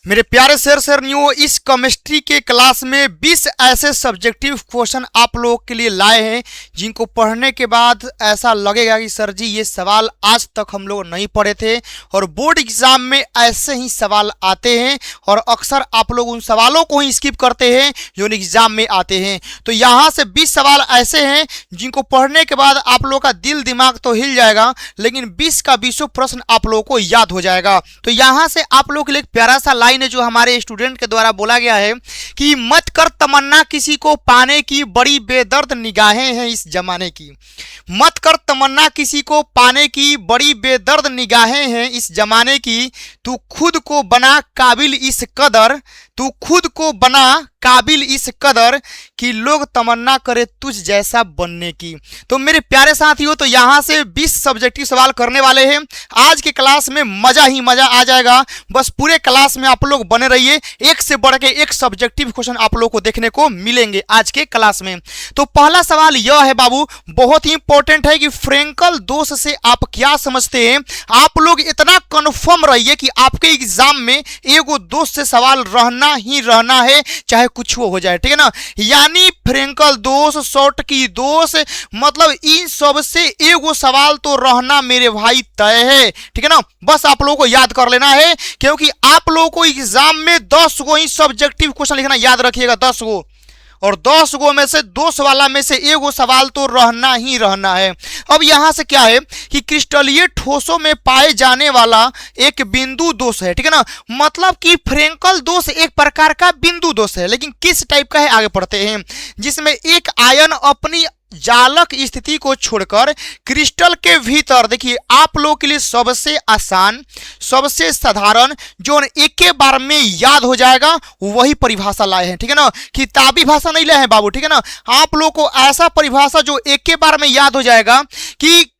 मेरे प्यारे sir new इस केमिस्ट्री के क्लास में 20 ऐसे सब्जेक्टिव क्वेश्चन आप लोगों के लिए लाए हैं जिनको पढ़ने के बाद ऐसा लगेगा कि सर जी ये सवाल आज तक हम लोग नहीं पढ़े थे और बोर्ड एग्जाम में ऐसे ही सवाल आते हैं और अक्सर आप लोग उन सवालों को ही स्किप करते हैं जो एग्जाम में आते हैं। तो यहाँ से 20 सवाल ऐसे हैं जिनको पढ़ने के बाद आप लोगों का दिल दिमाग तो हिल जाएगा, लेकिन 20 का 20 प्रश्न आप लोगों को याद हो जाएगा। तो यहाँ से आप लोगों के लिए एक प्यारा सा लाइन है जो हमारे स्टूडेंट के द्वारा बोला गया है कि मत कर तमन्ना किसी को पाने की, बड़ी बेदर्द निगाहें हैं इस जमाने की। मत कर तमन्ना किसी को पाने की, बड़ी बेदर्द निगाहें हैं इस जमाने की। तू खुद को बना काबिल इस कदर, तू खुद को बना काबिल इस कदर कि लोग तमन्ना करे तुझ जैसा बनने की। तो मेरे प्यारे साथियों, तो यहाँ से 20 सब्जेक्टिव सवाल करने वाले हैं। आज के क्लास में मजा ही मजा आ जाएगा। बस पूरे क्लास में आप लोग बने रहिए, एक से बढ़ के एक सब्जेक्टिव क्वेश्चन आप लोग को देखने को मिलेंगे आज के क्लास में। तो पहला सवाल यह है बाबू, बहुत ही इंपॉर्टेंट है कि फ्रेंकल दोष से आप क्या समझते हैं। आप लोग इतना कन्फर्म रहिए कि आपके एग्जाम में एगो दोष से सवाल रहना ही रहना है, चाहे कुछ हो जाए, ठीक है ना। यानी फ्रेंकल दोष, शॉर्ट की दोष, मतलब इन सब से एगो सवाल तो रहना मेरे भाई तय है, ठीक है ना। बस आप लोगों को याद कर लेना है, क्योंकि आप लोगों को एग्जाम में 10 गो ही सब्जेक्टिव क्वेश्चन लिखना, याद रखिएगा 10 गो, और 10 गो में से 2 सवाल में से एगो सवाल तो रहना ही रहना है। अब यहां से क्या है कि क्रिस्टलीय ठोसों में पाए जाने वाला एक बिंदु दोष है, ठीक है ना। मतलब कि फ्रेंकल दोष एक प्रकार का बिंदु दोष है, लेकिन किस टाइप का है आगे पढ़ते हैं। जिसमें एक आयन अपनी जालक स्थिति को छोड़कर क्रिस्टल के भीतर, देखिए आप लोगों के लिए सबसे आसान, सबसे साधारण, जो एक के बार में याद हो जाएगा वही परिभाषा लाए हैं, ठीक है ना। किताबी भाषा नहीं लाए हैं बाबू, ठीक है ना। आप लोगों को ऐसा परिभाषा जो एक के बार में याद हो जाएगा कि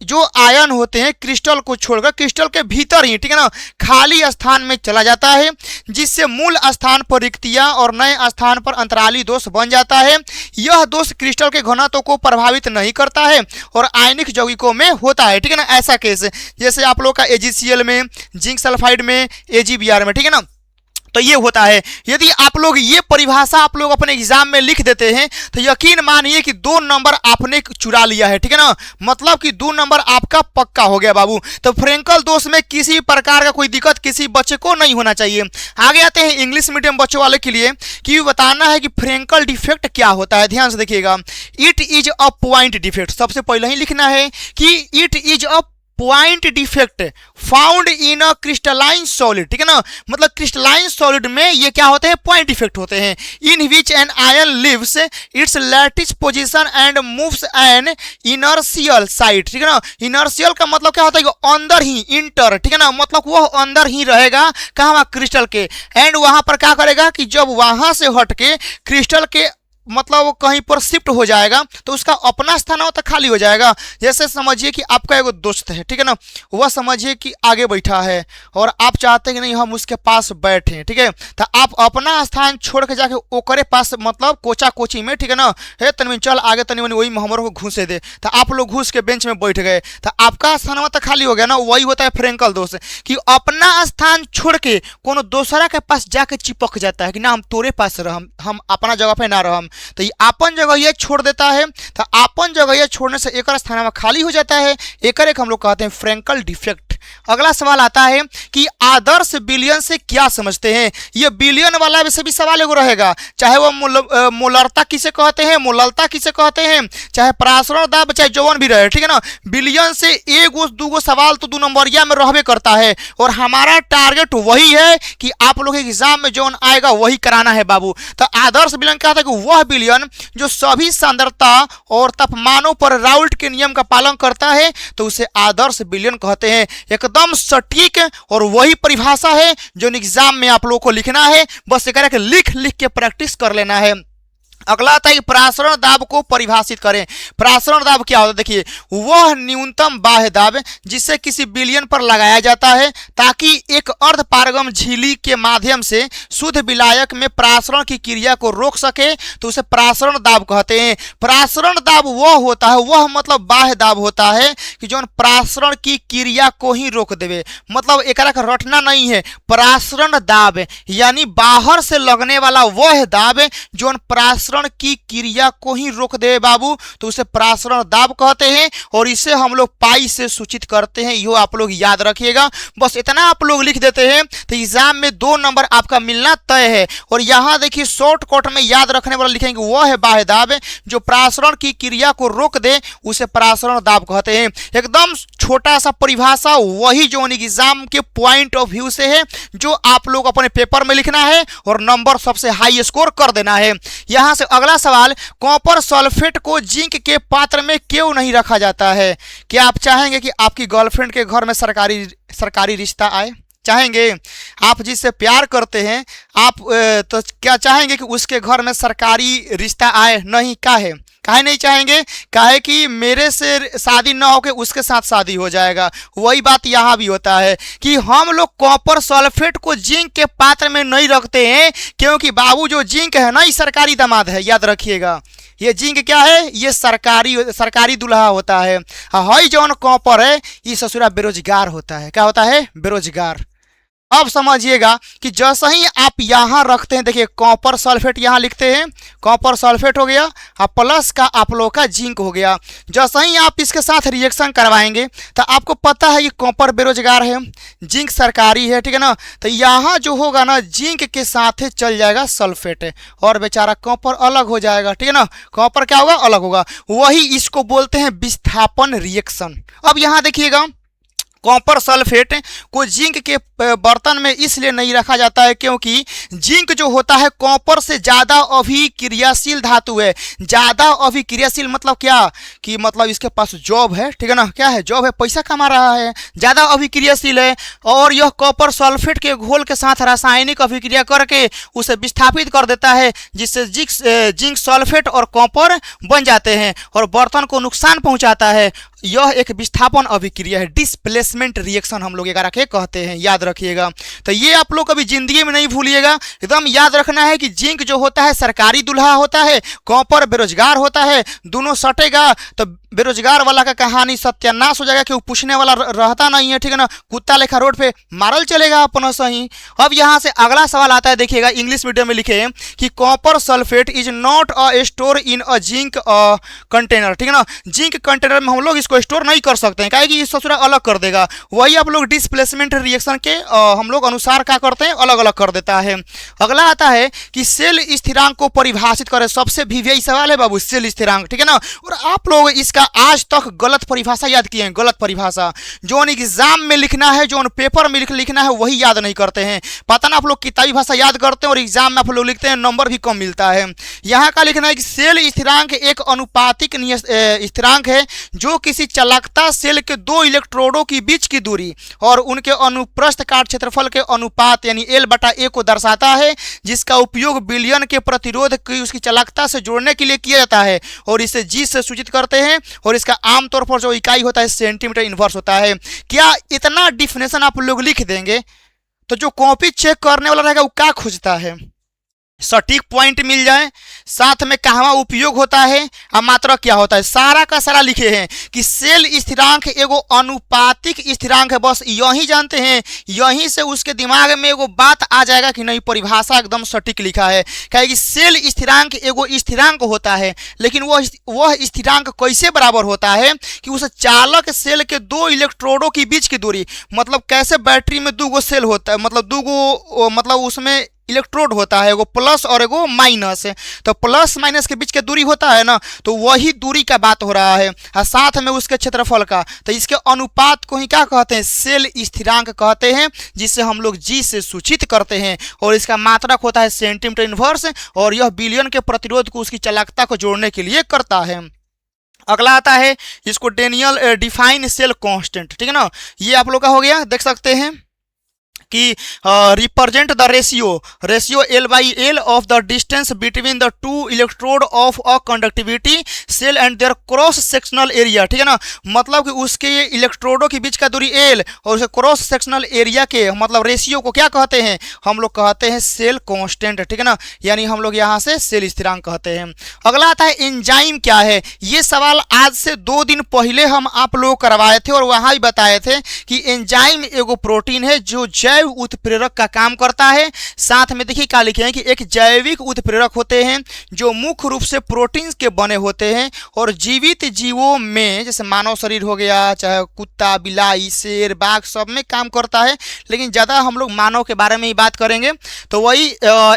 जो आयन होते हैं क्रिस्टल को छोड़कर क्रिस्टल के भीतर ही, ठीक है ना, खाली स्थान में चला जाता है, जिससे मूल स्थान पर रिक्तियां और नए स्थान पर अंतराली दोष बन जाता है। यह दोष क्रिस्टल के घनत्व को प्रभावित नहीं करता है और आयनिक यौगिकों में होता है, ठीक है ना। ऐसा केस जैसे आप लोग का AgCl में, जिंक सल्फाइड में, AgBr में, ठीक है ना। तो ये होता है। यदि आप लोग ये परिभाषा आप लोग अपने एग्जाम में लिख देते हैं तो यकीन मानिए कि 2 नंबर आपने चुरा लिया है, ठीक है ना। मतलब कि 2 नंबर आपका पक्का हो गया बाबू। तो फ्रेंकल दोष में किसी प्रकार का कोई दिक्कत किसी बच्चे को नहीं होना चाहिए। आगे आते हैं इंग्लिश मीडियम बच्चों वाले के लिए कि बताना है कि फ्रेंकल डिफेक्ट क्या होता है। ध्यान से देखिएगा, it is a point defect. सबसे पहले ही लिखना है कि it is a point defect found in a crystalline solid, ठीक है ना। मतलब क्रिस्टलाइन सॉलिड में ये क्या होते हैं, पॉइंट डिफेक्ट होते हैं। In which an ion leaves its lattice position and moves an interstitial site, ठीक है ना। इनर्शियल का मतलब क्या होता है कि अंदर ही, इंटर, ठीक है ना, मतलब वह अंदर ही रहेगा कहाँ, क्रिस्टल के। एंड वहां पर क्या करेगा कि जब वहां से हट के क्रिस्टल के मतलब वो कहीं पर शिफ्ट हो जाएगा तो उसका अपना स्थान होता खाली हो जाएगा। जैसे समझिए कि आपका एगो दोस्त है, ठीक है ना, वह समझिए कि आगे बैठा है और आप चाहते हैं कि नहीं हम उसके पास बैठे, ठीक है। तो आप अपना स्थान छोड़ के जाके ओकरे पास, मतलब कोचा कोची में, ठीक है ना, हे तनवीन चल आगे तनी वही हमरों को घुसे दे, तो आप लोग घुस के बेंच में बैठ गए तो आपका स्थान मतलब खाली हो गया ना। वही होता है फ्रेंकल दोष, कि अपना स्थान छोड़ के कोनो दूसरा के पास जाके चिपक जाता है कि ना हम तोरे पास रह, हम अपना जगह पे ना रहम। तो ये आपन जगह ये छोड़ देता है, तो आपन जगह ये छोड़ने से एक स्थान में खाली हो जाता है। एक हम लोग कहते हैं फ्रेंकल डिफेक्ट। अगला सवाल आता है कि आदर्श विलयन से क्या समझते हैं। ये विलयन वाला से भी सवाल एगो रहेगा, चाहे वो मोलरता किसे कहते हैं, मोललता किसे कहते हैं, चाहे परासरण दाब, चाहे जौन भी रहे, ठीक है ना। विलयन से एगो 2 सवाल तो 2 नंबरिया में रहबे करता है और हमारा टारगेट वही है कि आप लोग एग्जाम में जौन आएगा वही कराना है बाबू। तो आदर्श विलयन क्या था कि वह विलयन जो सभी सांद्रता और तापमानों पर राउल्ट के नियम का पालन करता है, तो उसे आदर्श विलयन कहते हैं। एकदम सटीक और वही परिभाषा है जो एग्जाम में आप लोगों को लिखना है। बस एक लिख लिख के प्रैक्टिस कर लेना है। अगला आता है कि प्रासरण दाब को परिभाषित करें। प्रासरण दाब क्या होता है? देखिए, वह न्यूनतम बाह्य दाब जिसे किसी विलयन पर लगाया जाता है ताकि एक अर्ध पारगम झिल्ली के माध्यम से शुद्ध विलायक में प्रासरण की क्रिया को रोक सके, तो उसे प्रासरण दाब कहते हैं। प्रासरण दाब वह होता है, वह मतलब बाह्य दाब होता है कि जो प्रासरण की क्रिया को ही रोक देवे। मतलब एकरा का रटना नहीं है। प्रासरण दाब यानी बाहर से लगने वाला वह दाब जो प्रासरण की क्रिया को ही रोक दे बाबू, तो उसे प्रासरण दाब कहते हैं और इसे हम लोग पाई से सूचित करते हैं। यो आप लोग याद रखिएगा। बस इतना आप लोग लिख देते हैं तो एग्जाम में 2 नंबर आपका मिलना तय है। और यहां देखिए शॉर्टकट में याद रखने वाला लिखेंगे वह है बाह्य दाब जो प्रासरण की क्रिया को रोक दे, उसे प्रासरण दाब कहते हैं। एकदम छोटा सा परिभाषा, वही जो एग्जाम के पॉइंट ऑफ व्यू से है, जो आप लोग अपने पेपर में लिखना है और नंबर सबसे हाई स्कोर कर देना है। यहां से अगला सवाल, कॉपर सल्फेट को जिंक के पात्र में क्यों नहीं रखा जाता है? क्या आप चाहेंगे कि आपकी गर्लफ्रेंड के घर में सरकारी रिश्ता आए? चाहेंगे? आप जिससे प्यार करते हैं आप तो क्या चाहेंगे कि उसके घर में सरकारी रिश्ता आए? नहीं। काहे नहीं चाहेंगे? काहे कि मेरे से शादी ना होके उसके साथ शादी हो जाएगा। वही बात यहाँ भी होता है कि हम लोग कॉपर सल्फेट को जिंक के पात्र में नहीं रखते हैं क्योंकि बाबू जो जिंक है ना, ये सरकारी दामाद है, याद रखिएगा। ये जिंक क्या है? ये सरकारी दुल्हा होता है। हई जौन कॉपर है ये ससुरा बेरोजगार होता है। क्या होता है? बेरोजगार। अब समझिएगा कि जैसे ही आप यहाँ रखते हैं, देखिए कॉपर सल्फेट यहाँ लिखते हैं, कॉपर सल्फेट हो गया और प्लस का आप लोग का जिंक हो गया। जैसे ही आप इसके साथ रिएक्शन करवाएंगे तो आपको पता है कि कॉपर बेरोजगार है, जिंक सरकारी है, ठीक है ना। तो यहाँ जो होगा ना, जिंक के साथ चल जाएगा सल्फेट और बेचारा कॉपर अलग हो जाएगा, ठीक है ना। कॉपर क्या होगा? अलग होगा। वही इसको बोलते हैं विस्थापन रिएक्शन। अब यहाँ देखिएगा, कॉपर सल्फेट को जिंक के बर्तन में इसलिए नहीं रखा जाता है क्योंकि जिंक जो होता है कॉपर से ज़्यादा अभिक्रियाशील धातु है। ज़्यादा अभिक्रियाशील मतलब क्या? कि मतलब इसके पास जॉब है, ठीक है ना। क्या है? जॉब है, पैसा कमा रहा है, ज़्यादा अभिक्रियाशील है। और यह कॉपर सल्फेट के घोल के साथ रासायनिक अभिक्रिया करके उसे विस्थापित कर देता है, जिससे जिंक सल्फेट और कॉपर बन जाते हैं और बर्तन को नुकसान पहुँचाता है। यह एक विस्थापन अभिक्रिया है, डिस्प्लेसमेंट रिएक्शन हम लोग एकरा के कहते हैं, याद रखिएगा। तो ये आप लोग कभी जिंदगी में नहीं भूलिएगा, एकदम याद रखना है कि जिंक जो होता है सरकारी दुल्हा होता है, कॉपर बेरोजगार होता है। दोनों सटेगा तो बेरोजगार वाला का कहानी सत्यानाश हो जाएगा कि वो पूछने वाला रहता नहीं है, ठीक है ना। कुत्ता लेखा रोड पे मारल चलेगा अपना सही। अब यहाँ से अगला सवाल आता है, देखिएगा इंग्लिश मीडियम में लिखे कि copper sulphate is not a store in a zinc container, ठीक है ना। जिंक कंटेनर में हम लोग इसको स्टोर नहीं कर सकते हैं, काहे कि ये ससुरा अलग कर देगा। वही आप लोग डिस्प्लेसमेंट रिएक्शन के हम लोग अनुसार क्या करते हैं? अलग अलग कर देता है। अगला आता है कि सेल स्थिरांक को परिभाषित करें। सबसे वीवीआई सवाल है बाबू, सेल स्थिरांक, ठीक है ना। और आप लोग इसका आज तक गलत परिभाषा याद किए हैं, गलत परिभाषा। जो एग्जाम में लिखना है, जो पेपर में लिखना है, वही याद नहीं करते हैं। पता ना आप लोग किताबी भाषा याद करते हैं और एग्जाम में आप लोग लिखते हैं, नंबर भी कम मिलता है। यहाँ का लिखना है कि सेल स्थिरांक एक अनुपातिक स्थिरांक है जो किसी चालकता सेल के 2 इलेक्ट्रोडों की बीच की दूरी और उनके अनुप्रस्थ काट क्षेत्रफल के अनुपात यानी L/A को दर्शाता है, जिसका उपयोग विलयन के प्रतिरोध की उसकी चालकता से जोड़ने के लिए किया जाता है और इसे G से सूचित करते हैं। और इसका आमतौर पर जो इकाई होता है सेंटीमीटर इनवर्स होता है। क्या इतना डिफिनेशन आप लोग लिख देंगे तो जो कॉपी चेक करने वाला रहेगा वो क्या खोजता है? सटीक पॉइंट मिल जाए, साथ में कहाँ उपयोग होता है और मात्रा क्या होता है, सारा का सारा लिखे हैं कि सेल स्थिरांक एगो अनुपातिक स्थिरांक है। बस यही जानते हैं, यहीं से उसके दिमाग में एगो बात आ जाएगा कि नहीं, परिभाषा एकदम सटीक लिखा है। कहे कि सेल स्थिरांक एगो स्थिरांक होता है, लेकिन वह स्थिरांक कैसे बराबर होता है कि उस चालक सेल के 2 इलेक्ट्रोडों के बीच की दूरी, मतलब कैसे बैटरी में 2 सेल होता है, मतलब 2 मतलब उसमें इलेक्ट्रोड होता है, एगो प्लस और एगो माइनस है, तो प्लस माइनस के बीच के दूरी होता है ना, तो वही दूरी का बात हो रहा है और साथ में उसके क्षेत्रफल का। तो इसके अनुपात को ही क्या कहते हैं? सेल स्थिरांक कहते हैं, जिसे हम लोग G से सूचित करते हैं और इसका मात्रक होता है सेंटीमीटर इनवर्स और यह विलयन के प्रतिरोध को उसकी चालकता को जोड़ने के लिए करता है। अगला आता है इसको डेनियल डिफाइन सेल कांस्टेंट, ठीक है ना। ये आप लोग का हो गया, देख सकते हैं कि represent the ratio L/L of the distance between the two electrode of a conductivity cell and their cross sectional area, ठीक है ना। मतलब कि उसके ये इलेक्ट्रोडों के बीच का दूरी L और उसे क्रॉस सेक्शनल एरिया के मतलब रेशियो को क्या कहते हैं, हम लोग कहते हैं सेल कांस्टेंट, ठीक है ना। यानी हम लोग यहाँ से सेल स्थिरांक कहते हैं। अगला आता है एंजाइम क्या है। ये सवाल आज से 2 दिन पहले हम आप लोग करवाए थे और वहाँ भी बताए थे कि एंजाइम एगो प्रोटीन है जो जैव उत्प्रेरक का काम करता है। साथ में देखिए क्या लिखे हैं कि एक जैविक उत्प्रेरक होते हैं जो मुख्य रूप से प्रोटीन के बने होते हैं और जीवित जीवों में जैसे मानव शरीर हो गया, चाहे कुत्ता, बिलाई, शेर, बाघ, सब में काम करता है, लेकिन ज़्यादा हम लोग मानव के बारे में ही बात करेंगे। तो वही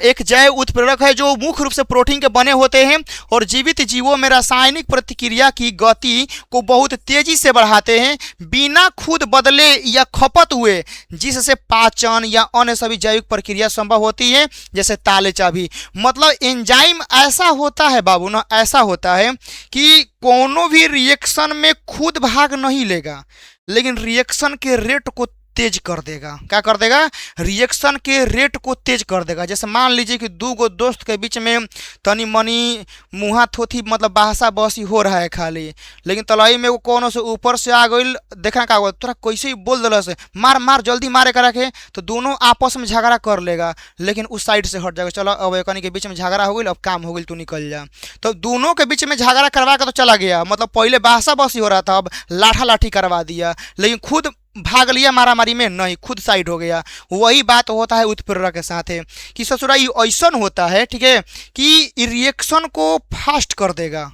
एक जैव उत्प्रेरक है जो मुख्य रूप से प्रोटीन के बने होते हैं और जीवित जीवों में रासायनिक प्रतिक्रिया की गति को बहुत तेजी से बढ़ाते हैं बिना खुद बदले या खपत हुए, जिससे पाचन या अन्य सभी जैविक प्रक्रिया संभव होती है, जैसे ताले चाबी। मतलब एंजाइम ऐसा होता है बाबू ना, ऐसा होता है कि कोनो भी रिएक्शन में खुद भाग नहीं लेगा, लेकिन रिएक्शन के रेट को तेज कर देगा। क्या कर देगा, रिएक्शन के रेट को तेज कर देगा। जैसे मान लीजिए कि 2 गो दोस्त के बीच में तनी मनी मुँहा थोथी मतलब बहसा बहसी हो रहा है खाली, लेकिन तलाई में वो कोनो से ऊपर से आ गई, देखना का हुआ तोरा कैसे ही बोल दिला से मार मार जल्दी मारे करा के, तो दोनों आपस में झगड़ा कर लेगा, लेकिन उस साइड से हट जाएगा, चलो अब एकनी के बीच में झगड़ा हो गई, अब काम हो गई, तू निकल जा। तो दोनों के बीच में झगड़ा करवा के तो चला गया, मतलब पहले बहसा बहसी हो रहा था, अब लाठा लाठी करवा दिया, लेकिन खुद भाग लिया मारामारी में नहीं, खुद साइड हो गया। वही बात होता है उत्प्रेरक के साथ है कि ससुरा ये ऐसा होता है, ठीक है, कि रिएक्शन को फास्ट कर देगा,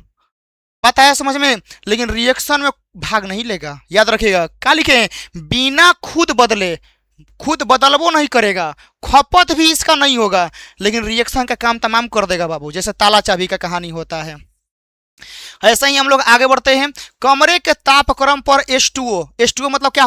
बात आया समझ में, लेकिन रिएक्शन में भाग नहीं लेगा। याद रखिएगा क्या लिखे हैं, बिना खुद बदले, खुद बदलबो नहीं करेगा, खपत भी इसका नहीं होगा, लेकिन रिएक्शन का काम तमाम कर देगा बाबू, जैसे ताला चाबी का कहानी होता है। ऐसे ही हम लोग आगे बढ़ते हैं। कमरे के तापक्रम पर H2O मतलब क्या,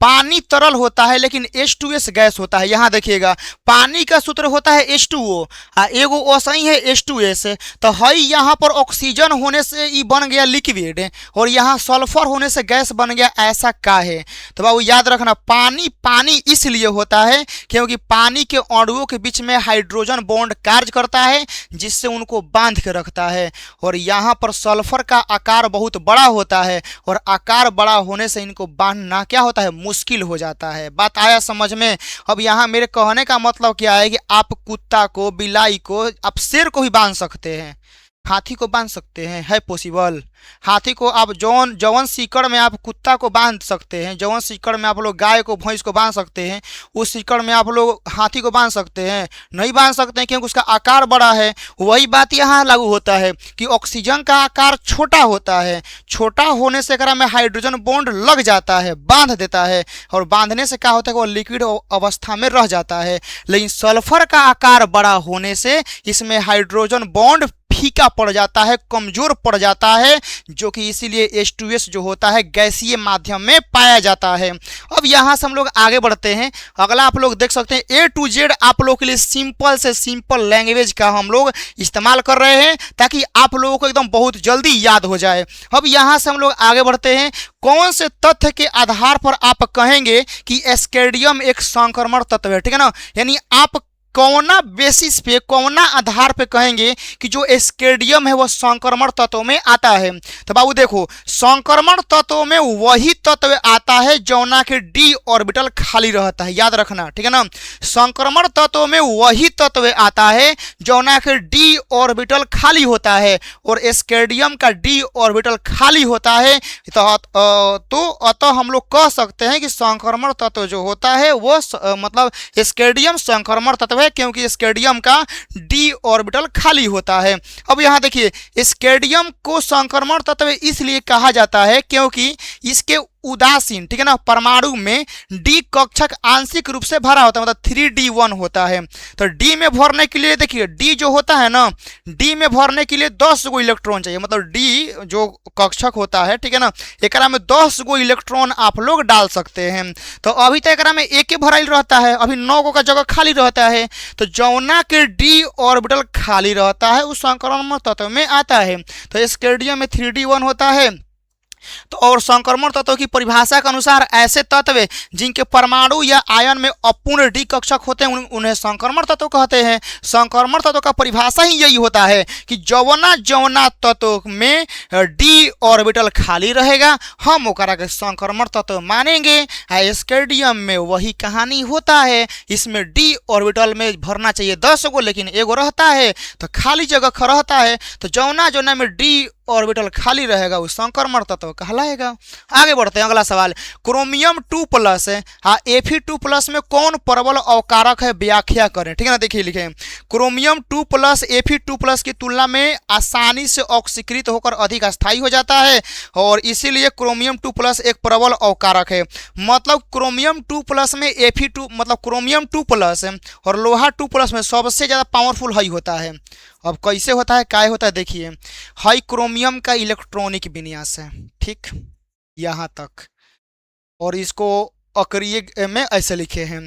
पानी तरल होता है, लेकिन H2S गैस होता है। यहाँ देखिएगा पानी का सूत्र होता है H2O, एगो ओसही है H2S, तो हई यहाँ पर ऑक्सीजन होने से ये बन गया लिक्विड और यहाँ सल्फर होने से गैस बन गया, ऐसा का है। तो बाबू याद रखना, पानी इसलिए होता है क्योंकि पानी के अणुओं के बीच में हाइड्रोजन बॉन्ड कार्य करता है, जिससे उनको बांध के रखता है, और यहाँ पर सल्फर का आकार बहुत बड़ा होता है और आकार बड़ा होने से इनको बांधना क्या होता है, मुश्किल हो जाता है। बात आया समझ में। अब यहाँ मेरे कहने का मतलब क्या है कि आप कुत्ता को, बिलाई को, आप शेर को भी बांध सकते हैं, हाथी को बांध सकते हैं, है पॉसिबल। हाथी को आप जौन सीकड़ में आप कुत्ता को बांध सकते हैं, जौन सीकड़ में आप लोग गाय को, भैंस को बांध सकते हैं, उस सीकड़ में आप लोग हाथी को बांध सकते हैं, नहीं बांध सकते हैं क्योंकि उसका आकार बड़ा है। वही बात यहाँ लागू होता है कि ऑक्सीजन का आकार छोटा होता है, छोटा होने से एकरा में हाइड्रोजन बॉन्ड लग जाता है, बांध देता है, और बांधने से क्या होता है, वो लिक्विड अवस्था में रह जाता है। लेकिन सल्फर का आकार बड़ा होने से इसमें हाइड्रोजन बॉन्ड फीका पड़ जाता है, कमजोर पड़ जाता है, जो कि इसीलिए H2S जो होता है गैसीय माध्यम में पाया जाता है। अब यहाँ से हम लोग आगे बढ़ते हैं। अगला आप लोग देख सकते हैं A to Z आप लोग के लिए सिंपल से सिंपल लैंग्वेज का हम लोग इस्तेमाल कर रहे हैं ताकि आप लोगों को एकदम बहुत जल्दी याद हो जाए। अब यहाँ से हम लोग आगे बढ़ते हैं। कौन से तथ्य के आधार पर आप कहेंगे कि एस्केडियम एक संक्रमण तत्व है, ठीक है ना, यानी आप कौना बेसिस पे, कौना आधार पे कहेंगे कि जो एस्केडियम है वह संक्रमण तत्व में आता है। तो बाबू देखो, संक्रमण तत्व में वही तत्व आता है जौना के d ऑर्बिटल खाली रहता है, याद रखना, ठीक है ना। संक्रमण तत्व में वही तत्व आता है जौना के d ऑर्बिटल खाली होता है और एस्केडियम का d ऑर्बिटल खाली होता है। तो अतः हम लोग कह सकते हैं कि संक्रमण तत्व जो होता है वो मतलब एस्केडियम संक्रमण तत्व है, क्योंकि एस्केडियम का d ऑर्बिटल खाली होता है। अब यहाँ देखिए, एस्केडियम को संक्रमण तत्व इसलिए कहा जाता है क्योंकि इसके उदासीन, ठीक है ना, परमाणु में d कक्षक आंशिक रूप से भरा होता है, मतलब 3d1 होता है। तो d में भरने के लिए देखिए, d जो होता है ना, d में भरने के लिए 10 गो इलेक्ट्रॉन चाहिए, मतलब d जो कक्षक होता है, ठीक है ना, एकरा में 10 गो इलेक्ट्रॉन आप लोग डाल सकते हैं। तो अभी तक एकरा में एक ही भराइल रहता है, अभी 9 गो का जगह खाली रहता है। तो जौना के d ऑर्बिटल खाली रहता है उस संक्रमण तत्व में आता है। तो एस्केडियम में 3d1 होता है तो और संक्रमण तत्व की परिभाषा के अनुसार ऐसे तत्व जिनके परमाणु या आयन में अपूर्ण डी कक्षक होते हैं उन्हें संक्रमण तत्व कहते हैं। संक्रमण तत्व का परिभाषा ही यही होता है कि जौना जौना तत्व में डी ऑर्बिटल खाली रहेगा हम ओकरा के संक्रमण तत्व मानेंगे। स्केडियम में वही कहानी होता है, इसमें डी ऑर्बिटल में भरना चाहिए 10 गो लेकिन एगो रहता है तो खाली जगह रहता है, तो जौना जौना में डी ऑर्बिटल खाली रहेगा वो संक्रमण तत्व कहलाएगा। आगे बढ़ते हैं, अगला सवाल, क्रोमियम 2+ Fe2+ में कौन प्रबल अवकारक है, व्याख्या करें। ठीक है ना, देखिए लिखे, क्रोमियम 2+ Fe2+ की तुलना में आसानी से ऑक्सीकृत होकर अधिक अस्थायी हो जाता है और इसीलिए क्रोमियम 2+ एक प्रबल अवकारक है। मतलब क्रोमियम 2+ में Fe2 मतलब क्रोमियम 2+ और लोहा 2+ में सबसे ज़्यादा पावरफुल हाई होता है। अब कैसे होता है, क्या होता है, देखिए, हाई क्रोमियम का इलेक्ट्रॉनिक विन्यास है, ठीक, यहाँ तक, और इसको अक्रिय में ऐसे लिखे हैं।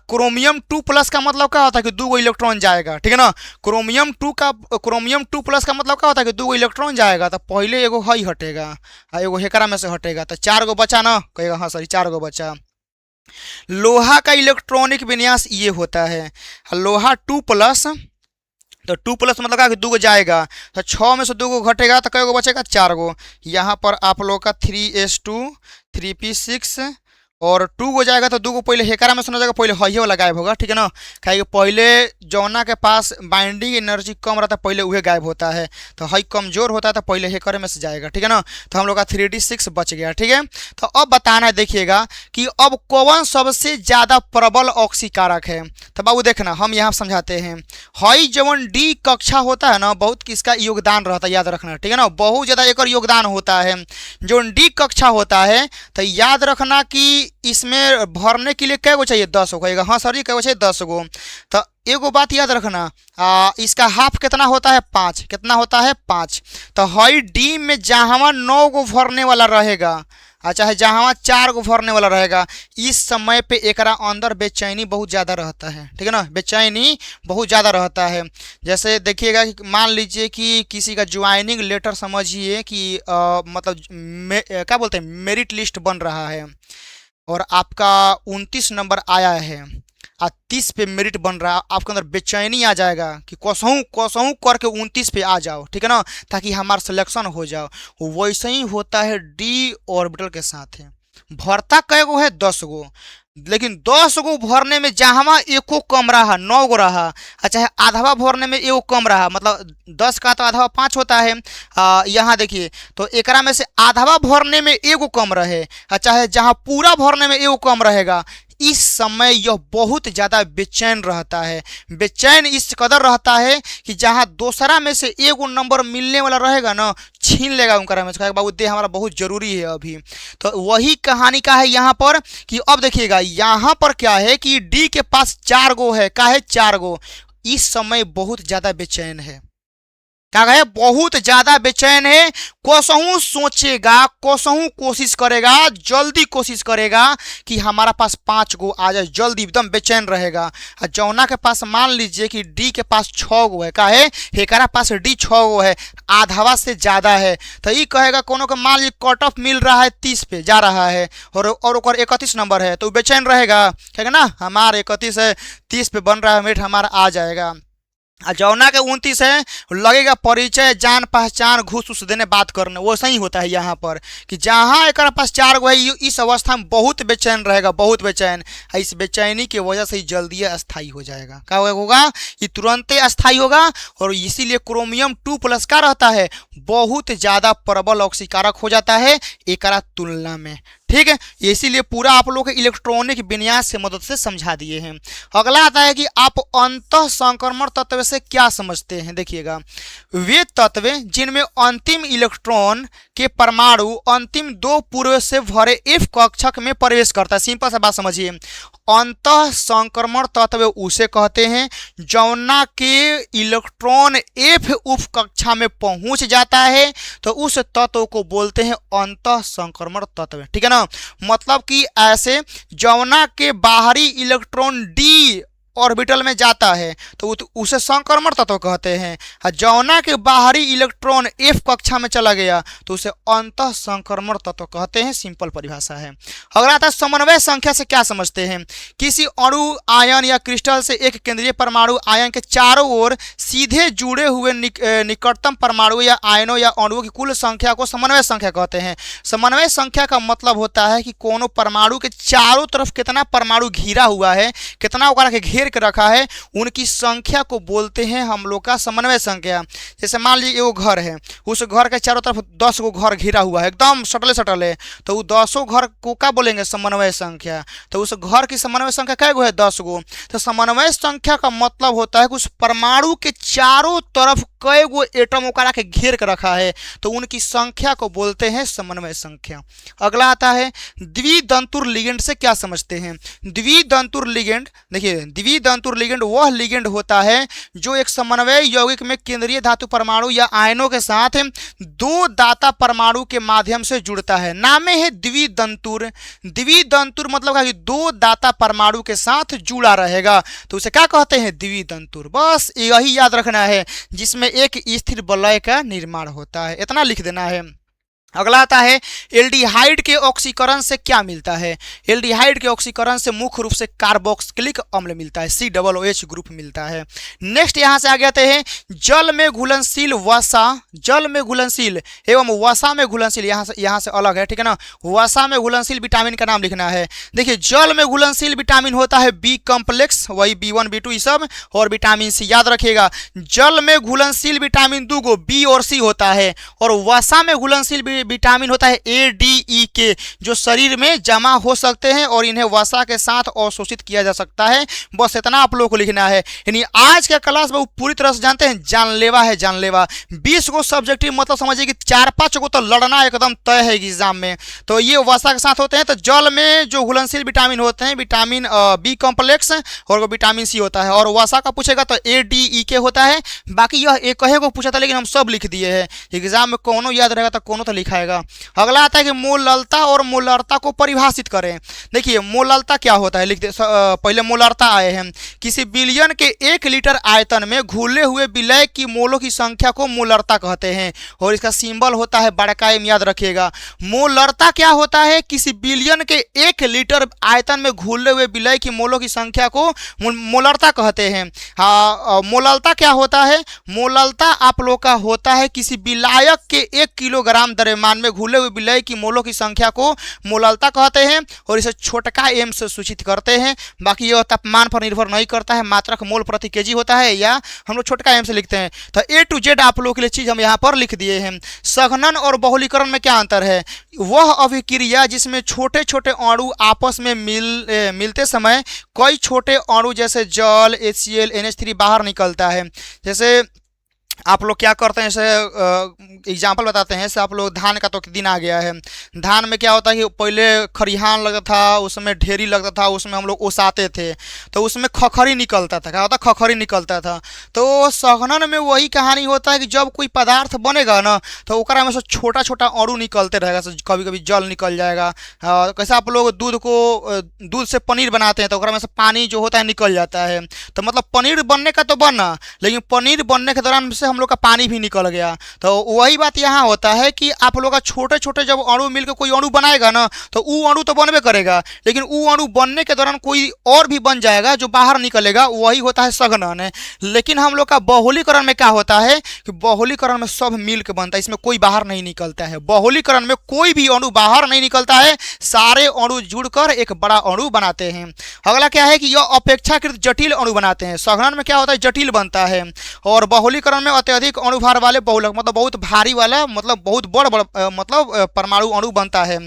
क्रोमियम 2+ का मतलब क्या होता है कि 2 इलेक्ट्रॉन जाएगा। ठीक है ना, क्रोमियम 2+ का मतलब क्या होता है कि 2 इलेक्ट्रॉन जाएगा तो पहले एगो हाई हटेगा एगो हेकरा में से हटेगा तो 4 गो बचा ना, कहेगा हाँ सॉरी 4 गो बचा। लोहा का इलेक्ट्रॉनिक विन्यास ये होता है, लोहा 2+ तो 2+ मतलब क्या कि 2 गो जाएगा तो 6 में से 2 गो घटेगा तो कई गो बचेगा, 4 गो। यहाँ पर आप लोग का 3s2 3p6 और 2 गो जाएगा तो 2 गो पहले हेकरा में सुना जाएगा, पहले हइये वाला गायब होगा। ठीक है ना, कहे पहले जौना के पास बाइंडिंग एनर्जी कम रहता है पहले वह गायब होता है, तो हई कमजोर होता है तो पहले हेकर में से जाएगा। ठीक है ना, तो हम लोग का 3d6 बच गया। ठीक है, तो अब बताना है, देखिएगा कि अब कौन सबसे ज़्यादा प्रबल ऑक्सीकारक है। तो बाबू देखना, हम यहाँ समझाते हैं, हई जवन डी कक्षा होता है ना, बहुत किसका योगदान रहता है, याद रखना। ठीक है ना, बहुत ज़्यादा एक योगदान होता है। जो डी कक्षा होता है तो याद रखना कि इसमें भरने के लिए कै गो चाहिए, 10 गो। कहेगा हाँ सर, कै गो चाहिए, 10 गो। तो एगो बात याद रखना, इसका हाफ कितना होता है, 5। कितना होता है, 5। तो हई डी में जहाँ 9 गो भरने वाला रहेगा, अच्छा है, जहाँ 4 गो भरने वाला रहेगा, इस समय पे एकरा अंदर बेचैनी बहुत ज़्यादा रहता है। ठीक है ना, बेचैनी बहुत ज़्यादा रहता है। जैसे देखिएगा कि मान लीजिए कि किसी का ज्वाइनिंग लेटर समझिए कि मतलब क्या बोलते हैं, मेरिट लिस्ट बन रहा है और आपका 29 नंबर आया है और 30 पे मेरिट बन रहा है, आपके अंदर बेचैनी आ जाएगा कि कसहूँ करके 29 पे आ जाओ। ठीक है ना, ताकि हमारा सिलेक्शन हो जाओ। वैसे ही होता है डी ऑर्बिटल के साथ है, भरता कै गो है, 10 गो, लेकिन 10 गो भरने में जहाँ एको कम रहा, 9 गो रहा, अच्छा है, आधवा भरने में एगो कम रहा, मतलब 10 का तो आधवा 5 होता है। यहाँ देखिए, तो एकरा में से आधवा भरने में एगो कम रहे, अच्छा है, जहाँ पूरा भरने में एगो कम रहेगा, इस समय यह बहुत ज़्यादा बेचैन रहता है। बेचैन इस कदर रहता है कि जहाँ दूसरा में से एगो नंबर मिलने वाला रहेगा ना, छीन लेगा उनका में, कहेगा बाबू दे, हमारा बहुत ज़रूरी है अभी। तो वही कहानी का है यहाँ पर कि अब देखिएगा यहाँ पर क्या है कि डी के पास 4 गो है, का है 4 गो, इस समय बहुत ज़्यादा बेचैन है। क्या है, बहुत ज़्यादा बेचैन है, कसहूँ सोचेगा, कसहूँ कोशिश करेगा, जल्दी कोशिश करेगा कि हमारा पास 5 गो आ जाए, जल्दी एकदम बेचैन रहेगा। और जौना के पास मान लीजिए कि डी के पास 6 गो है, का है, हेकरा पास डी 6 गो है, आधवा से ज़्यादा है, तो ये कहेगा कोनो को मान लीजिए कट ऑफ मिल रहा है 30 पे जा रहा है और 31 नंबर है, तो बेचैन रहेगा, कहेगा ना हमारा 31 है, 30 पे बन रहा है मेरिट, हमारा आ जाएगा। जौना के 29 है, लगेगा परिचय, जान पहचान, घूस उस देने, बात करने। वैसा ही होता है यहाँ पर कि जहाँ एक पास 4 गो है, इस अवस्था में बहुत बेचैन रहेगा, बहुत बेचैन। इस बेचैनी की वजह से ही जल्दी अस्थायी हो जाएगा। क्या होगा, ये तुरंत अस्थायी होगा और इसीलिए क्रोमियम 2+ का रहता है, बहुत ज़्यादा प्रबल ऑक्सीकारक हो जाता है एकरा तुलना में। ठीक है, इसीलिए पूरा आप लोग के इलेक्ट्रॉनिक विन्यास से मदद से समझा दिए हैं। अगला आता है कि आप अंतः संक्रमण तत्व से क्या समझते हैं। देखिएगा, वे तत्व जिनमें अंतिम इलेक्ट्रॉन के परमाणु अंतिम 2 पूर्व से भरे एफ कक्षक में प्रवेश करता है। सिंपल सा बात समझिए, अंतः संक्रमण तत्व उसे कहते हैं जौना के इलेक्ट्रॉन एफ उप कक्षा में पहुंच जाता है, तो उस तत्व को बोलते हैं अंतः संक्रमण तत्व। ठीक है ना, मतलब कि ऐसे जौना के बाहरी इलेक्ट्रॉन डी ऑर्बिटल में जाता है तो उसे संक्रमण तत्व कहते हैं। जौना के बाहरी इलेक्ट्रॉन F कक्षा में चला गया तो उसे अंतः संक्रमण तत्व कहते हैं। सिंपल परिभाषा है। अगला आता है समन्वय संख्या से क्या समझते हैं? किसी अणु, आयन या क्रिस्टल से एक केंद्रीय परमाणु आयन के चारों ओर सीधे जुड़े हुए निकटतम परमाणु या आयनों या अणुओं की कुल संख्या को समन्वय संख्या कहते हैं। समन्वय संख्या का मतलब होता है कि कोनो परमाणु के चारों तरफ कितना परमाणु घिरा हुआ है, कितना ओकरा के घेर के रखा है, उनकी संख्या को बोलते हैं हम लोग का समन्वय संख्या। जैसे मान लीजिए एगो घर है, उस घर के चारों तरफ 10 गो घर घिरा हुआ है, एकदम सटले सटले, तो वो 10 घर को क्या बोलेंगे? समन्वय संख्या। तो उस घर की समन्वय संख्या क्या है? 10 गो। तो समन्वय संख्या का मतलब होता है कि उस परमाणु के चारों तरफ कई गो एटम ओकरा के घेर कर रखा है, तो उनकी संख्या को बोलते हैं समन्वय संख्या। अगला आता है द्विदंतुर लिगेंड से क्या समझते हैं? द्विदंतुर लिगेंड, देखिए द्विदंतुर लिगेंड वह लिगेंड होता है जो एक समन्वय यौगिक में केंद्रीय धातु परमाणु या आयनों के साथ दो दाता परमाणु के माध्यम से जुड़ता है। नामे है द्विदंतुर। द्विदंतुर मतलब कि दो दाता परमाणु के साथ जुड़ा रहेगा, तो उसे क्या कहते हैं? द्विदंतुर। बस यही याद रखना है, जिसमें एक स्थिर वलय का निर्माण होता है, इतना लिख देना है। अगला आता है एल्डिहाइड के ऑक्सीकरण से क्या मिलता है? एल्डिहाइड के ऑक्सीकरण से मुख्य रूप से कार्बोक्सिलिक अम्ल मिलता है, COOH ग्रुप मिलता है। नेक्स्ट यहां से आगे आते हैं जल में घुलनशील वसा, जल में घुलनशील एवं वसा में घुलनशील, यहाँ से अलग है, ठीक है ना। वसा में घुलनशील विटामिन का नाम लिखना है। देखिए जल में घुलनशील विटामिन होता है बी कॉम्प्लेक्स, वही B1 B2 ये सब, और विटामिन सी। याद रखिएगा जल में घुलनशील विटामिन 2 गो बी और सी होता है, और वसा में घुलनशील विटामिन होता है ADE जो शरीर में जमा हो सकते हैं और इन्हें वसा के साथ अवशोषित किया जा सकता है। बस इतना आप लोगों को लिखना है। यानी आज के क्लास में पूरी तरह से जानते हैं जानलेवा है, जानलेवा। 20 गो सब्जेक्टिव मतलब समझिए कि 4-5 को तो लड़ना एकदम तय है एग्जाम में। तो ये वसा के साथ होते हैं। तो जल में जो घुलनशील विटामिन होते हैं विटामिन बी कॉम्प्लेक्स और विटामिन सी होता है, और वसा का पूछेगा तो ADE होता है। बाकी यह एक को पूछा था लेकिन हम सब लिख दिए हैं, एग्जाम में कोनो याद रहेगा तो कोनो तो लिखाएगा। अगला आता है कि मोललता और मोलरता को परिभाषित करें। देखिए मोललता क्या होता है, लिख दे। पहले मोलरता आए हैं, किसी बिलियन के 1 लीटर आयतन में घुले हुए विलय की मोलों की संख्या को मोलरता कहते हैं, और इसका सिंबल होता है बड़का एम। याद रखिएगा मोलरता क्या होता है? किसी बिलियन के 1 लीटर आयतन में घुले हुए विलय की मोलों की संख्या को मोलरता कहते हैं। हाँ, मोललता क्या होता है? मोललता आप लोग का होता है किसी विलायक के 1 किलोग्राम द्रव्यमान में घुले हुए विलय की मोलों की संख्या को मोललता कहते हैं, और इसे छोटका एम से सूचित करते हैं। बाकी यह तापमान पर निर्भर नहीं करता है, मात्रक मोल प्रति केजी होता है, या हम लोग छोटका एम से लिखते हैं। तो A to Z आप लोगों के लिए चीज हम यहाँ पर लिख दिए हैं। संघनन और बहुलीकरण में क्या अंतर है? वह अभिक्रिया जिसमें छोटे छोटे अणु आपस में मिलते समय कई छोटे अणु जैसे जल, HCl, NH3 बाहर निकलता है। जैसे आप लोग क्या करते हैं, जैसे एग्जाम्पल बताते हैं। जैसे आप लोग धान का तो दिन आ गया है, धान में क्या होता है कि पहले खरिहान लगता था, उसमें ढेरी लगता था, उसमें हम लोग ओसाते थे, तो उसमें खखरी निकलता था। क्या होता? खखरी निकलता था। तो संघनन में वही कहानी होता है कि जब कोई पदार्थ बनेगा ना तो ओकरा में से छोटा छोटा अणु निकलते रहेगा। कभी कभी जल निकल जाएगा। कैसे आप लोग दूध से पनीर बनाते हैं तो ओकरा में से पानी जो होता है निकल जाता है। तो मतलब पनीर बनने का तो बना, लेकिन पनीर बनने के दौरान हम लोग का पानी भी निकल गया। तो वही बात यहाँ होता है कि आप लोग का छोटे छोटे जब अणु मिलकर कोई अणु बनाएगा ना तो वो अणु तो बनबे करेगा, लेकिन वो अणु बनने के दौरान कोई और भी बन जाएगा जो बाहर निकलेगा, वही होता है संघनन। लेकिन हम लोग का बहुलीकरण में क्या होता है कि बहुलीकरण में सब मिल के बनता है, इसमें कोई बाहर नहीं निकलता है। बहुलीकरण में कोई भी अणु बाहर नहीं निकलता है, सारे अणु जुड़कर एक बड़ा अणु बनाते हैं। अगला क्या है कि यह अपेक्षाकृत जटिल अणु बनाते हैं। संघनन में क्या होता है? जटिल बनता है, और बहुलीकरण में अत्यधिक अणुभार वाले बहुलक मतलब बहुत भारी वाला मतलब बहुत बड़ा मतलब परमाणु अणु बनता है।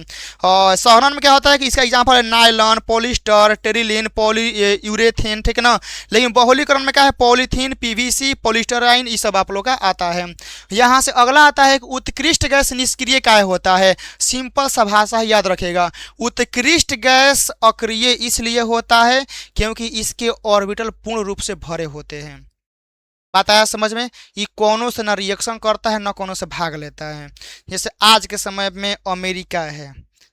और संघनन में क्या होता है कि इसका एग्जांपल है नायलॉन, पॉलिस्टर, टेरिलिन, पॉलीयूरेथेन, ठीक है ना। लेकिन बहुलीकरण में क्या है? पॉलीथीन, PVC, पॉलिस्टराइन, ये सब आप लोग का आता है। यहाँ से अगला आता है कि उत्कृष्ट गैस निष्क्रिय काय होता है। सिंपल सा भाषा याद रखेगा, उत्कृष्ट गैस अक्रिय इसलिए होता है क्योंकि इसके ऑर्बिटल पूर्ण रूप से भरे होते हैं। बात आया समझ में? ये कोनो से ना रिएक्शन करता है ना कोनो से भाग लेता है। जैसे आज के समय में अमेरिका है,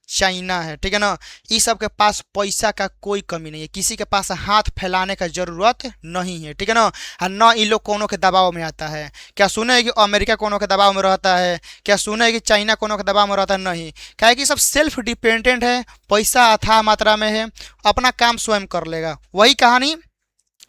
चाइना है, ठीक है ना। इस सब के पास पैसा का कोई कमी नहीं है, किसी के पास हाथ फैलाने का जरूरत नहीं है, ठीक है ना। और न इन लोग कोनो के दबाव में आता है। क्या सुने हैं कि अमेरिका कोनो के दबाव में रहता है? क्या सुने हैं कि चाइना कोनो के दबाव में रहता है? नहीं, क्या है कि सब सेल्फ डिपेंडेंट है, पैसा अथाह मात्रा में है, अपना काम स्वयं कर लेगा। वही कहानी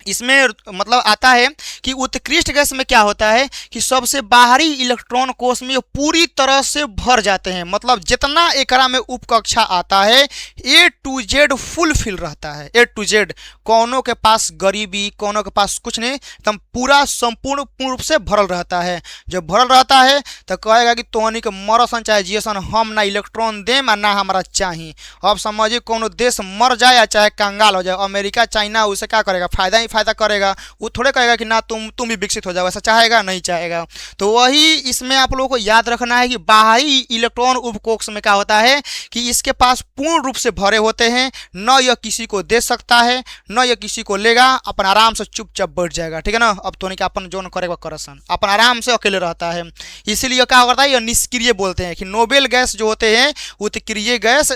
इसमें मतलब आता है कि उत्कृष्ट गैस में क्या होता है कि सबसे बाहरी इलेक्ट्रॉन कोष में पूरी तरह से भर जाते हैं, मतलब जितना एकरा में उपकक्षा आता है ए टू जेड फुल फिल रहता है, ए टू जेड। कौनों के पास गरीबी, कौनों के पास कुछ नहीं, एकदम पूरा संपूर्ण पूर्ण रूप से भरल रहता है। जब भरल रहता है तो कहेगा कि तोहनी के मरसन चाहे जियसन, हम ना इलेक्ट्रॉन देम ना हमारा चाहिए। अब समझिए कोनो देश मर जाए या चाहे कंगाल हो जाए, अमेरिका चाइना उसे क्या करेगा? फायदा ही फायदा करेगा। वो थोड़े कहेगा कि ना तुम भी विकसित हो जाओ, ऐसा चाहेगा? नहीं चाहेगा। तो वही इसमें आप लोगों को याद रखना है कि बाहरी इलेक्ट्रॉन उपकोष में क्या होता है कि इसके पास पूर्ण रूप से भरे होते हैं, न यह किसी को दे सकता है न यह किसी को लेगा, अपन आराम से चुपचाप बैठ जाएगा, ठीक है ना। अब तो नहीं कि अपन जो करेगा करसन, अपन आराम से अकेले रहता है। इसीलिए क्या करता है, यह निष्क्रिय बोलते हैं कि नोबेल गैस जो होते हैं उत्क्रिय गैस,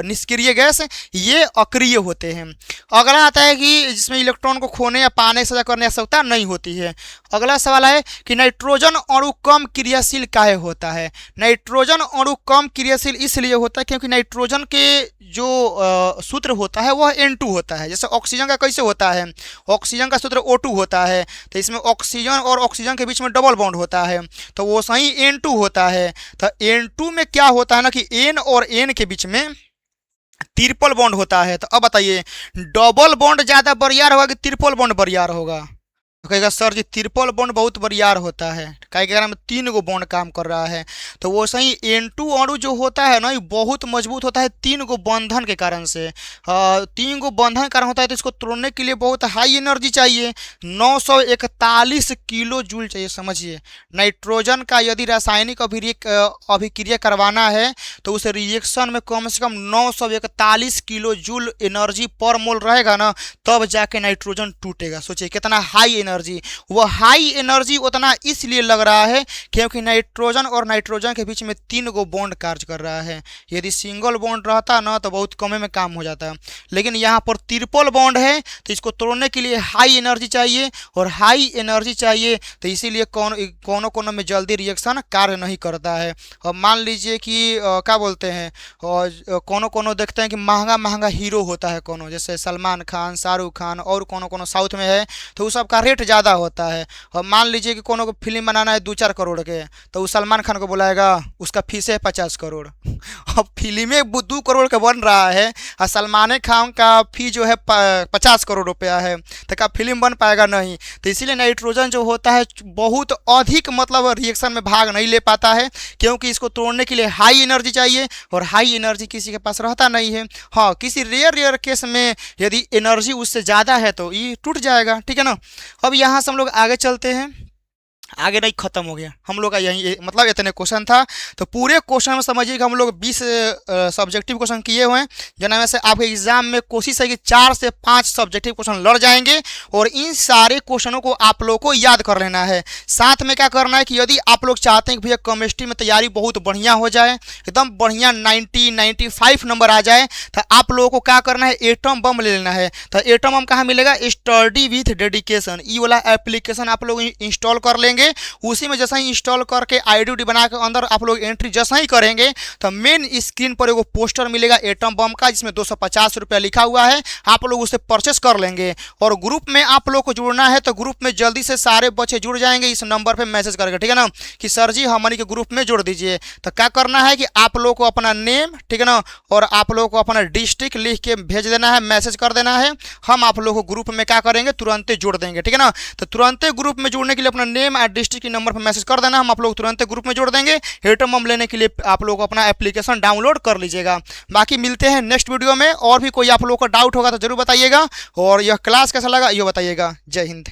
निष्क्रिय गैस, ये अक्रिय होते हैं। अगला आता है कि जिसमें इलेक्ट्रॉन को खोने या पाने से करने की आवश्यकता नहीं होती है। अगला सवाल है कि नाइट्रोजन अणु कम क्रियाशील काहे होता है? नाइट्रोजन अणु कम क्रियाशील इसलिए होता है क्योंकि नाइट्रोजन के जो सूत्र होता है वह N2 होता है। जैसे ऑक्सीजन का कैसे होता है, ऑक्सीजन का सूत्र O2 होता है, तो इसमें ऑक्सीजन और ऑक्सीजन के बीच में डबल बॉन्ड होता है, तो वो सही N2 होता है। तो N2 में क्या होता है ना कि N और N के बीच में ट्रिपल बॉन्ड होता है। तो अब बताइए, डबल बॉन्ड ज़्यादा बरियार होगा कि ट्रिपल बॉन्ड बरियार होगा? तो कहेगा सर जी ट्रिपल बॉन्ड बहुत बरियार होता है, कहेगा में 3 गो बॉन्ड काम कर रहा है। तो वो सही N2 अणु जो होता है ना, ये बहुत मजबूत होता है 3 गो बंधन के कारण से। 3 गो बंधन के कारण होता है, तो इसको तोड़ने के लिए बहुत हाई एनर्जी चाहिए, 941 किलो जूल चाहिए। समझिए, नाइट्रोजन का यदि रासायनिक अभिक्रिया करवाना है तो उस रिएक्शन में कम से कम 941 किलो जूल एनर्जी पर मोल रहेगा ना, तब जाके नाइट्रोजन टूटेगा। सोचिए कितना हाई एनर्जी। वो हाई एनर्जी उतना इसलिए लग रहा है क्योंकि नाइट्रोजन और नाइट्रोजन के बीच में 3 गो बॉन्ड कार्य कर रहा है। यदि सिंगल बॉन्ड रहता ना तो बहुत कम में काम हो जाता, लेकिन यहाँ पर ट्रिपल बॉन्ड है, तो इसको तोड़ने के लिए हाई एनर्जी चाहिए, और हाई एनर्जी चाहिए तो इसीलिए कोनो कोनो में जल्दी रिएक्शन कार्य नहीं करता है। और मान लीजिए कि क्या बोलते हैं, और कोनो कोनो देखते हैं कि महंगा महंगा हीरो होता है कोनो, जैसे सलमान खान, शाहरुख खान, और कोनो कोनो साउथ में है, तो उस सब का रेट ज़्यादा होता है। और मान लीजिए कि कोनो को फिल्म बनाना है 2-4 करोड़ के, तो वो सलमान खान को बुलाएगा, उसका फीस है 50 करोड़। अब फिल्में 2 करोड़ का बन रहा है और सलमान खान का फी जो है 50 करोड़ रुपया है, तो क्या फिल्म बन पाएगा? नहीं। तो इसीलिए नाइट्रोजन जो होता है बहुत अधिक मतलब रिएक्शन में भाग नहीं ले पाता है, क्योंकि इसको तोड़ने के लिए हाई एनर्जी चाहिए, और हाई एनर्जी किसी के पास रहता नहीं है। हाँ, किसी रेयर केस में यदि एनर्जी उससे ज़्यादा है तो ये टूट जाएगा, ठीक है ना। अब यहाँ से हम लोग आगे चलते हैं। आगे नहीं, खत्म हो गया हम लोग का यही, मतलब इतने क्वेश्चन था। तो पूरे क्वेश्चन में समझिए कि हम लोग 20 सब्जेक्टिव क्वेश्चन किए हुए हैं, जिनमें से आपके एग्जाम में कोशिश है कि 4 से 5 सब्जेक्टिव क्वेश्चन लड़ जाएंगे, और इन सारे क्वेश्चनों को आप लोग को याद कर लेना है। साथ में क्या करना है कि यदि आप लोग चाहते हैं कि भैया केमिस्ट्री में तैयारी बहुत बढ़िया हो जाए, एकदम बढ़िया 90-95 नंबर आ जाए, तो आप लोगों को क्या करना है, एटम बम ले लेना है। तो एटम बम कहाँ मिलेगा? स्टडी विथ डेडिकेशन, ये वाला एप्लीकेशन आप लोग इंस्टॉल कर लेंगे। उसी में जैसा ही इंस्टॉल करके आईडी बना के अंदर आप लोग एंट्री जैसा ही करेंगे तो मेन स्क्रीन पर एगो पोस्टर मिलेगा एटम बम का, जिसमें 250 रुपया लिखा हुआ है। आप लोग उसे परचेस कर लेंगे, और ग्रुप में आप लोग को जुड़ना है तो ग्रुप में जल्दी से सारे बच्चे जुड़ जाएंगे। इस नंबर पे मैसेज करके, ठीक है ना, कि सर जी हमारे के ग्रुप में जोड़ दीजिए। तो क्या करना है कि आप लोग को अपना नेम, ठीक है ना, और आप लोग को अपना डिस्ट्रिक्ट लिख के भेज देना है, मैसेज कर देना है। हम आप लोग को ग्रुप में क्या करेंगे, तुरंत जोड़ देंगे, ठीक है ना। तो तुरंत ग्रुप में जुड़ने के लिए अपना नेम और डिस्ट्रिक्ट के नंबर पर मैसेज कर देना, हम आप लोग तुरंत ग्रुप में जोड़ देंगे। एटम बम लेने के लिए आप लोग अपना एप्लीकेशन डाउनलोड कर लीजिएगा। बाकी मिलते हैं नेक्स्ट वीडियो में, और भी कोई आप लोगों का डाउट होगा तो जरूर बताइएगा, और यह क्लास कैसा लगा ये बताइएगा। जय हिंद।